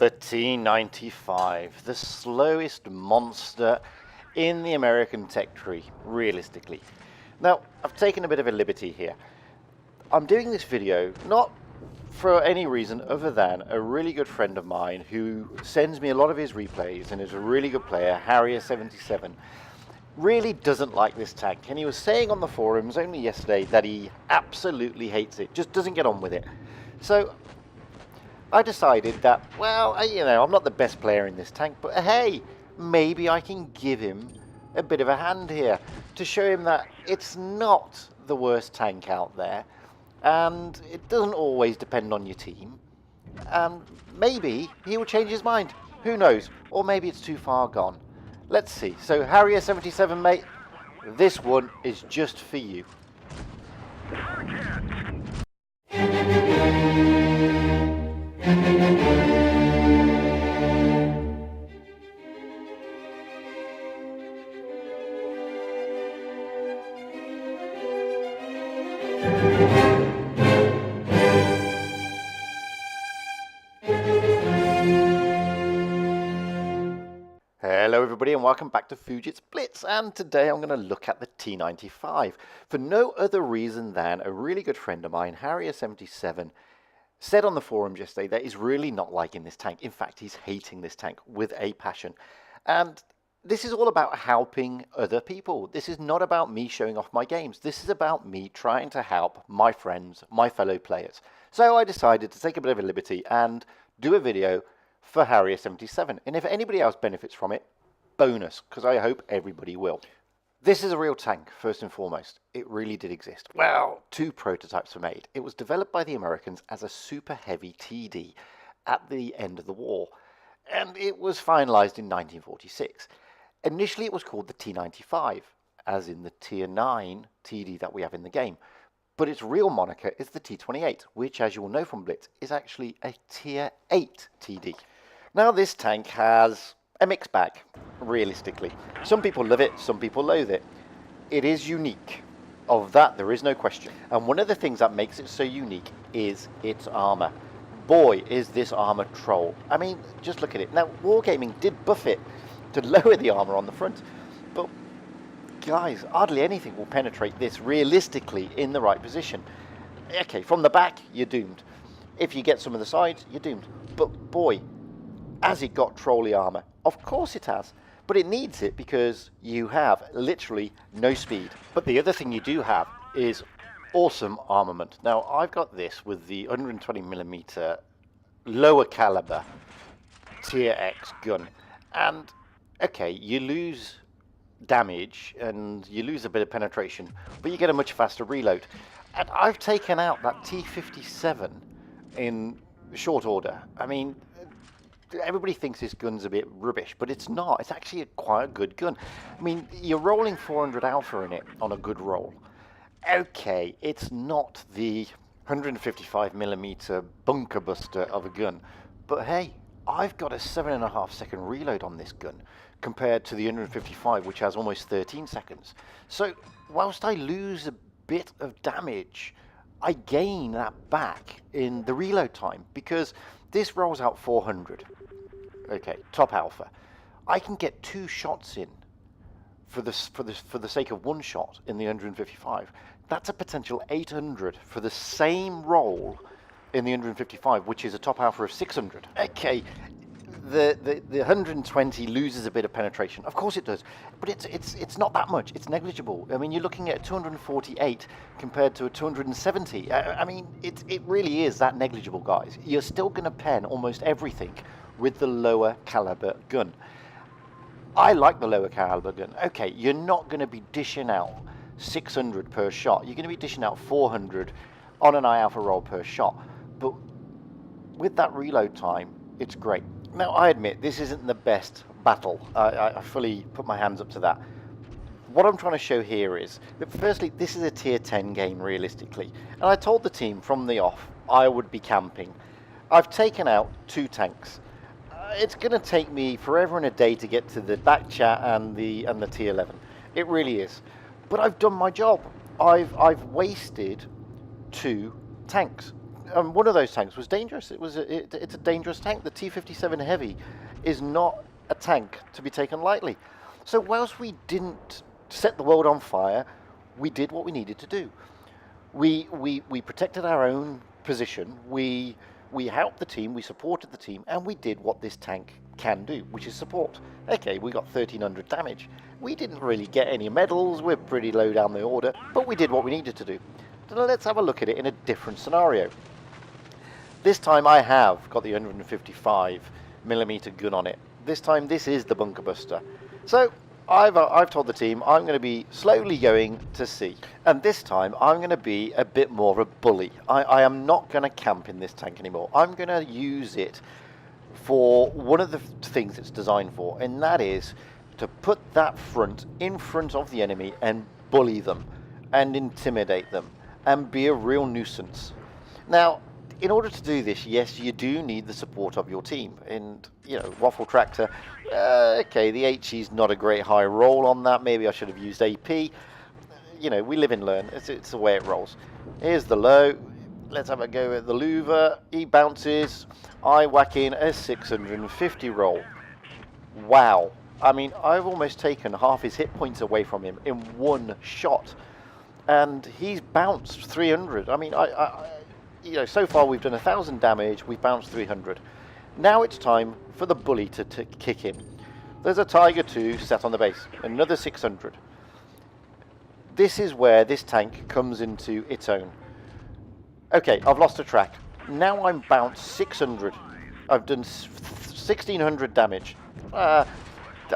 The T95, the slowest monster in the American tech tree, realistically. Now, I've taken a bit of a liberty here. I'm doing this video not for any reason other than a really good friend of mine who sends me a lot of his replays and is a really good player, Harrier77, really doesn't like this tank. And he was saying on the forums only yesterday that he absolutely hates it, just doesn't get on with it. So I decided that, well, I'm not the best player in this tank, but hey, maybe I can give him a bit of a hand here to show him that it's not the worst tank out there, and it doesn't always depend on your team. And maybe he will change his mind. Who knows? Or maybe it's too far gone. Let's see. So, Harrier77, mate, this one is just for you. Hello everybody and welcome back to Fujit's Blitz, and today I'm going to look at the T95 for no other reason than a really good friend of mine, Harrier77, said on the forums yesterday that he's really not liking this tank. In fact, he's hating this tank with a passion. And this is all about helping other people. This is not about me showing off my games. This is about me trying to help my friends, my fellow players. So I decided to take a bit of a liberty and do a video for Harrier77. And if anybody else benefits from it, bonus, because I hope everybody will. This is a real tank, first and foremost. It really did exist. Well, two prototypes were made. It was developed by the Americans as a super heavy TD at the end of the war, and it was finalized in 1946. Initially, it was called the T95, as in the Tier 9 TD that we have in the game. But its real moniker is the T28, which, as you will know from Blitz, is actually a Tier 8 TD. Now, this tank has a mixed bag, realistically. Some people love it, some people loathe it. It is unique. Of that, there is no question. And one of the things that makes it so unique is its armor. Boy, is this armor troll. I mean, just look at it. Now, Wargaming did buff it to lower the armor on the front, but guys, hardly anything will penetrate this realistically in the right position. Okay, from the back, you're doomed. If you get some of the sides, you're doomed. But boy, has it got trolley armor? Of course it has. But it needs it because you have literally no speed. But the other thing you do have is awesome armament. Now, I've got this with the 120mm lower caliber Tier X gun. And, okay, you lose damage and you lose a bit of penetration, but you get a much faster reload. And I've taken out that T57 in short order. I mean, everybody thinks this gun's a bit rubbish, but it's not. It's actually quite a good gun. I mean, you're rolling 400 alpha in it on a good roll. Okay, it's not the 155mm bunker buster of a gun, but hey, I've got a 7.5 second reload on this gun compared to the 155, which has almost 13 seconds. So whilst I lose a bit of damage, I gain that back in the reload time because this rolls out 400. Okay, top alpha. I can get 2 shots in for the sake of 1 shot in the 155. That's a potential 800 for the same roll in the 155, which is a top alpha of 600. Okay, the 120 loses a bit of penetration. Of course it does, but it's not that much. It's negligible. I mean, you're looking at 248 compared to a 270. I mean, it really is that negligible, guys. You're still going to pen almost everything with the lower caliber gun. I like the lower caliber gun. Okay, you're not going to be dishing out 600 per shot. You're going to be dishing out 400 on an eye alpha roll per shot. But with that reload time, it's great. Now, I admit, this isn't the best battle. I fully put my hands up to that. What I'm trying to show here is that, firstly, this is a tier 10 game, realistically. And I told the team from the off I would be camping. I've taken out 2 tanks. It's going to take me forever and a day to get to the back chat and the tier 11. It really is. But I've done my job. I've wasted 2 tanks. one of those tanks was dangerous. It's a dangerous tank. The T57 Heavy is not a tank to be taken lightly. So whilst we didn't set the world on fire, we did what we needed to do. We protected our own position. We helped the team. We supported the team, and we did what this tank can do, which is support. Okay, we got 1300 damage. We didn't really get any medals. We're pretty low down the order, but we did what we needed to do. So let's have a look at it in a different scenario. This time I have got the 155mm gun on it. This time this is the bunker buster. So I've told the team I'm going to be slowly going to C, and this time I'm going to be a bit more of a bully. I am not going to camp in this tank anymore. I'm going to use it for one of the things it's designed for, and that is to put that front in front of the enemy and bully them and intimidate them and be a real nuisance. Now, in order to do this, yes, you do need the support of your team. And, you know, Waffle Tractor, okay, the HE's not a great high roll on that. Maybe I should have used AP. You know, we live and learn. It's the way it rolls. Here's the low. Let's have a go at the louver. He bounces. I whack in a 650 roll. Wow. I mean, I've almost taken half his hit points away from him in one shot. And he's bounced 300. I mean, you know, so far we've done 1,000 damage, we've bounced 300. Now it's time for the bully to kick in. There's a Tiger 2 set on the base, another 600. This is where this tank comes into its own. Okay, I've lost a track. Now I'm bounced 600. I've done 1,600 damage.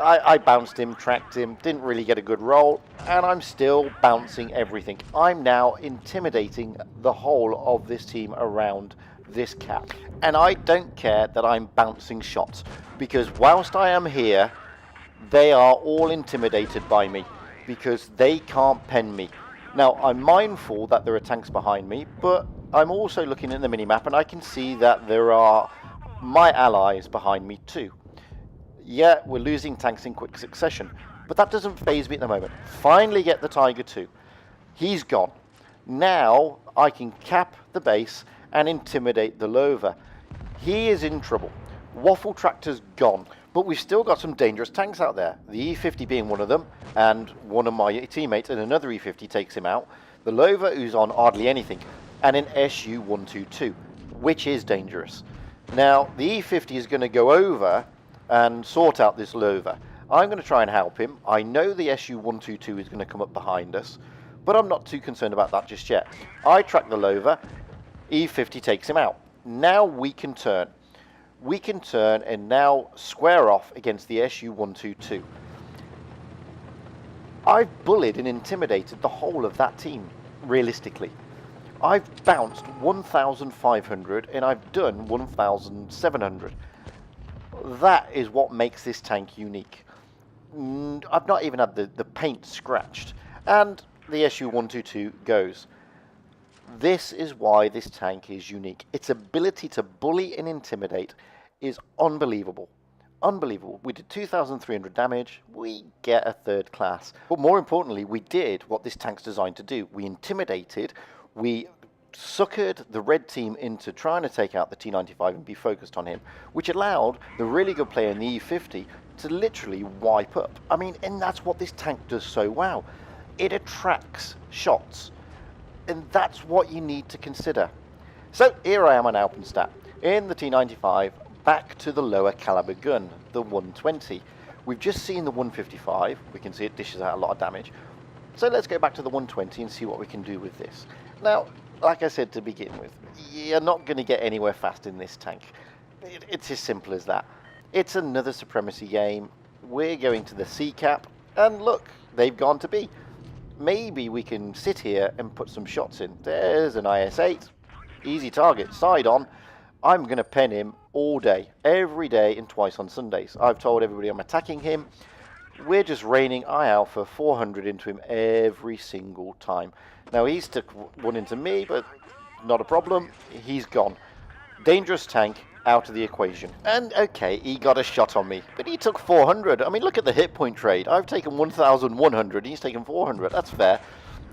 I bounced him, tracked him, didn't really get a good roll, and I'm still bouncing everything. I'm now intimidating the whole of this team around this cap. And I don't care that I'm bouncing shots, because whilst I am here, they are all intimidated by me, because they can't pen me. Now, I'm mindful that there are tanks behind me, but I'm also looking at the minimap, and I can see that there are my allies behind me too. Yeah, we're losing tanks in quick succession, but that doesn't faze me at the moment. Finally get the Tiger 2. He's gone. Now I can cap the base and intimidate the Lover. He is in trouble. Waffle Tractor's gone, but we've still got some dangerous tanks out there. The E50 being one of them, and one of my teammates and another E50 takes him out. The Lover, who's on hardly anything, and an SU-122, which is dangerous. Now, the E50 is going to go over and sort out this Lover. I'm going to try and help him. I know the SU-122 is going to come up behind us, but I'm not too concerned about that just yet. I track the Lover, E50 takes him out. Now we can turn. We can turn and now square off against the SU-122. I've bullied and intimidated the whole of that team, realistically. I've bounced 1,500 and I've done 1,700. That is what makes this tank unique. I've not even had the paint scratched. And the SU-122 goes. This is why this tank is unique. Its ability to bully and intimidate is unbelievable. Unbelievable. We did 2,300 damage. We get a 3rd class. But more importantly, we did what this tank's designed to do. We intimidated. We suckered the red team into trying to take out the T95 and be focused on him, which allowed the really good player in the E50 to literally wipe up. I mean, and that's what this tank does so well. It attracts shots, and that's what you need to consider. So here I am on Alpenstat in the T95, back to the lower caliber gun, the 120. We've just seen the 155. We can see it dishes out a lot of damage. So let's go back to the 120 and see what we can do with this. Now, like I said to begin with, you're not going to get anywhere fast in this tank. It's as simple as that. It's another supremacy game. We're going to the C cap, and look, they've gone to B. Maybe we can sit here and put some shots in. There's an IS-8. Easy target, side on. I'm going to pen him all day, every day, and twice on Sundays. I've told everybody I'm attacking him. We're just raining I-Alpha 400 into him every single time. Now, he's took one into me, but not a problem. He's gone. Dangerous tank out of the equation. And, okay, he got a shot on me, but he took 400. I mean, look at the hit point trade. I've taken 1,100. He's taken 400. That's fair.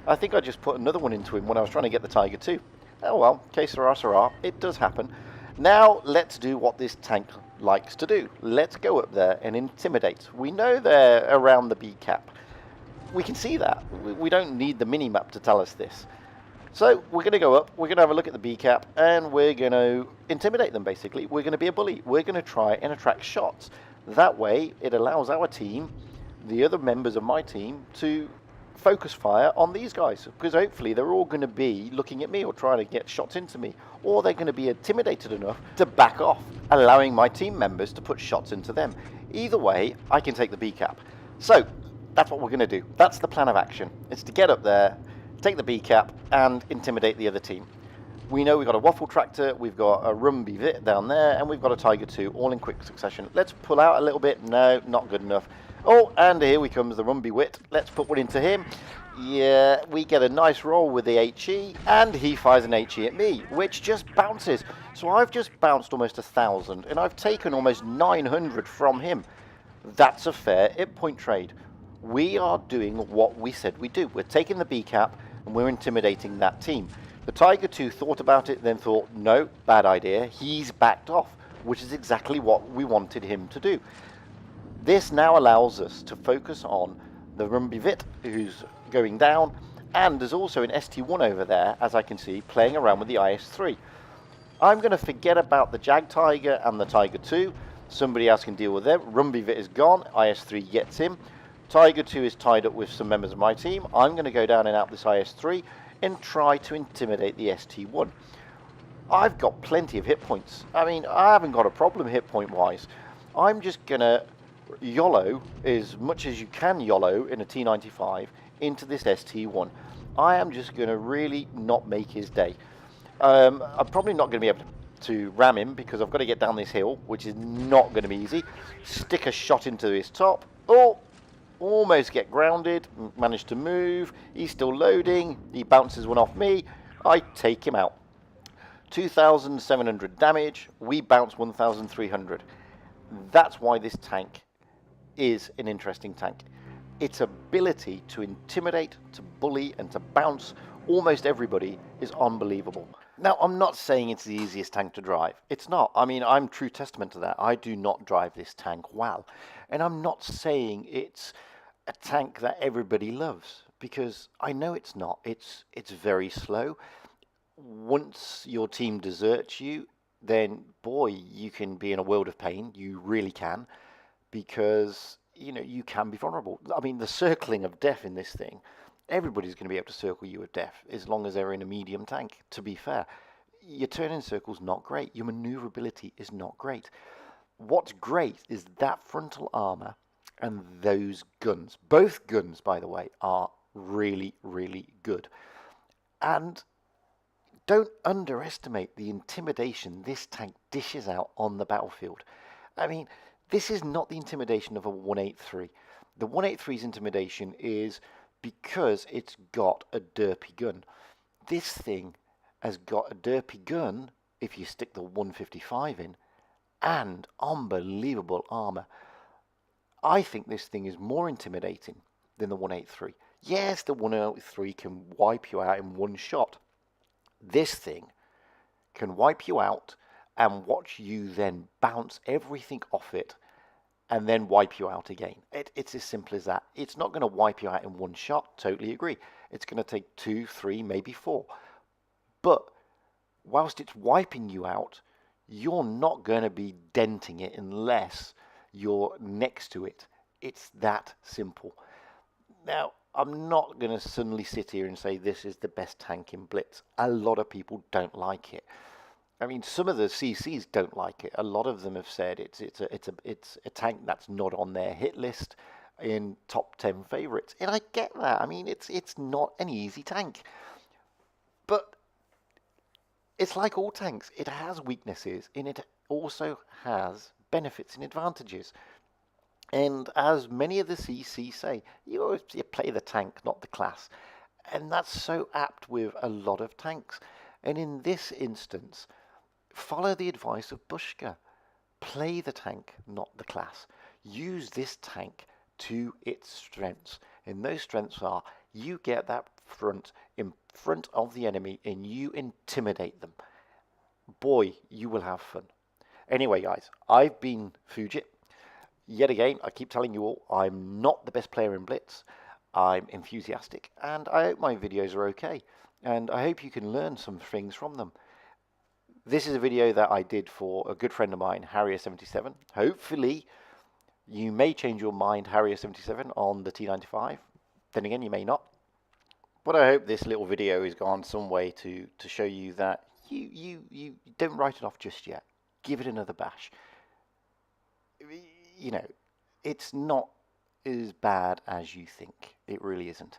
I think I just put another one into him when I was trying to get the Tiger 2. Oh well, que sera, sera. It does happen. Now let's do what this tank likes to do. Let's go up there and intimidate. We know they're around the B cap. We can see that. We don't need the mini-map to tell us this. So we're going to go up, we're going to have a look at the B cap, and we're going to intimidate them, basically. We're going to be a bully. We're going to try and attract shots. That way, it allows our team, the other members of my team, to focus fire on these guys. Because hopefully they're all going to be looking at me or trying to get shots into me. Or they're going to be intimidated enough to back off, allowing my team members to put shots into them. Either way, I can take the B cap. So, that's what we're going to do. That's the plan of action. It's to get up there, take the B cap, and intimidate the other team. We know we've got a Waffle Tractor, we've got a Rumby Vit down there, and we've got a Tiger 2, all in quick succession. Let's pull out a little bit. No, not good enough. Oh, and here we comes the Rumby Wit. Let's put one into him. Yeah, we get a nice roll with the HE, and he fires an HE at me, which just bounces. So I've just bounced almost 1,000, and I've taken almost 900 from him. That's a fair hit point trade. We are doing what we said we'd do. We're taking the B cap and we're intimidating that team. The Tiger 2 thought about it, then thought, no, bad idea. He's backed off, which is exactly what we wanted him to do. This now allows us to focus on the Rumby Vit, who's going down, and there's also an ST1 over there, as I can see, playing around with the IS-3. I'm going to forget about the Jag Tiger and the Tiger 2. Somebody else can deal with them. Rumby Vit is gone. IS-3 gets him. Tiger 2 is tied up with some members of my team. I'm going to go down and out this IS-3 and try to intimidate the ST1. I've got plenty of hit points. I mean, I haven't got a problem hit point wise. I'm just going to YOLO as much as you can YOLO in a T95 into this ST1. I am just going to really not make his day. I'm probably not going to be able to ram him because I've got to get down this hill, which is not going to be easy. Stick a shot into his top. Oh! Almost get grounded, managed to move, he's still loading, he bounces one off me, I take him out. 2,700 damage, we bounce 1,300. That's why this tank is an interesting tank. Its ability to intimidate, to bully, and to bounce almost everybody is unbelievable. Now, I'm not saying it's the easiest tank to drive. It's not. I mean, I'm true testament to that. I do not drive this tank well. And I'm not saying it's a tank that everybody loves, because I know it's not. It's very slow. Once your team deserts you, then, boy, you can be in a world of pain. You really can, because, you know, you can be vulnerable. I mean, the circling of death in this thing, everybody's going to be able to circle you with death as long as they're in a medium tank, to be fair. Your turn-in circle's not great. Your maneuverability is not great. What's great is that frontal armor and those guns. Both guns, by the way, are really, really good. And don't underestimate the intimidation this tank dishes out on the battlefield. I mean, this is not the intimidation of a 183. The 183's intimidation is because it's got a derpy gun. This thing has got a derpy gun if you stick the 155 in, and unbelievable armor. I think this thing is more intimidating than the 183. Yes, the 183 can wipe you out in one shot. This thing can wipe you out and watch you then bounce everything off it and then wipe you out again. It's as simple as that. It's not going to wipe you out in one shot, totally agree. It's going to take 2, 3, maybe 4. But whilst it's wiping you out, you're not going to be denting it unless you're next to it. It's that simple. Now, I'm not going to suddenly sit here and say this is the best tank in Blitz. A lot of people don't like it. I mean, some of the CCs don't like it. A lot of them have said it's a tank that's not on their hit list in top 10 favorites, and I get that. I mean, it's not an easy tank, but it's like all tanks. It has weaknesses, and it also has benefits and advantages. And as many of the CCs say, you play the tank, not the class, and that's so apt with a lot of tanks. And in this instance, follow the advice of Bushka. Play the tank, not the class. Use this tank to its strengths. And those strengths are, you get that in front of the enemy and you intimidate them, boy, you will have fun. Anyway, guys, I've been Fujit. Yet again, I keep telling you all, I'm not the best player in Blitz. I'm enthusiastic, and I hope my videos are okay. And I hope you can learn some things from them. This is a video that I did for a good friend of mine, Harrier77. Hopefully, you may change your mind, Harrier77, on the T95. Then again, you may not. But I hope this little video has gone some way to show you that you don't write it off just yet. Give it another bash. You know, it's not as bad as you think. It really isn't.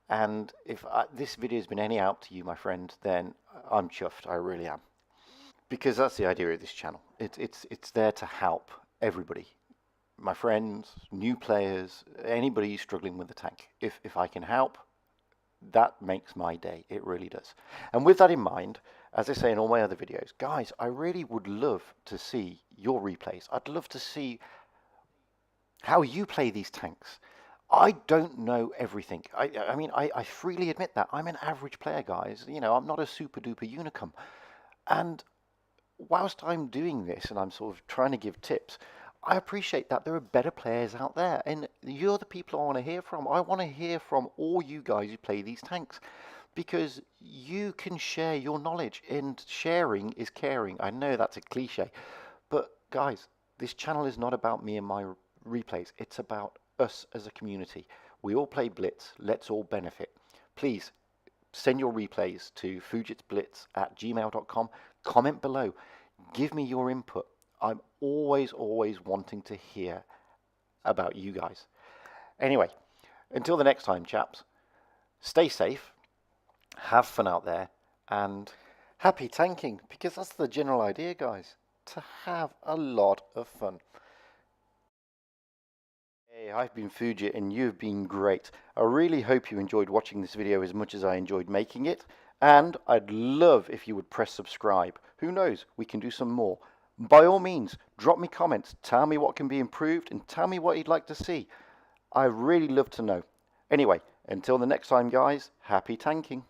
And if this video has been any help to you, my friend, then I'm chuffed. I really am. Because that's the idea of this channel. It's there to help everybody. My friends, new players, anybody struggling with the tank. If I can help, that makes my day. It really does. And with that in mind, as I say in all my other videos, guys, I really would love to see your replays. I'd love to see how you play these tanks. I don't know everything. I mean, I freely admit that. I'm an average player, guys. You know, I'm not a super duper unicum. And whilst I'm doing this and I'm sort of trying to give tips, I appreciate that there are better players out there, and you're the people I want to hear from. I want to hear from all you guys who play these tanks, because you can share your knowledge, and sharing is caring. I know that's a cliche, but guys, this channel is not about me and my replays. It's about us as a community. We all play Blitz. Let's all benefit. Please send your replays to fujitsblitz@gmail.com. Comment below. Give me your input. I'm always wanting to hear about you guys. Anyway, until the next time, chaps, stay safe, have fun out there, and happy tanking, because that's the general idea, guys, to have a lot of fun. Hey, I've been Fujit, and you've been great. I really hope you enjoyed watching this video as much as I enjoyed making it, and I'd love if you would press subscribe. Who knows, we can do some more. By all means, drop me comments, tell me what can be improved, and tell me what you'd like to see. I'd really love to know. Anyway, until the next time, guys, happy tanking.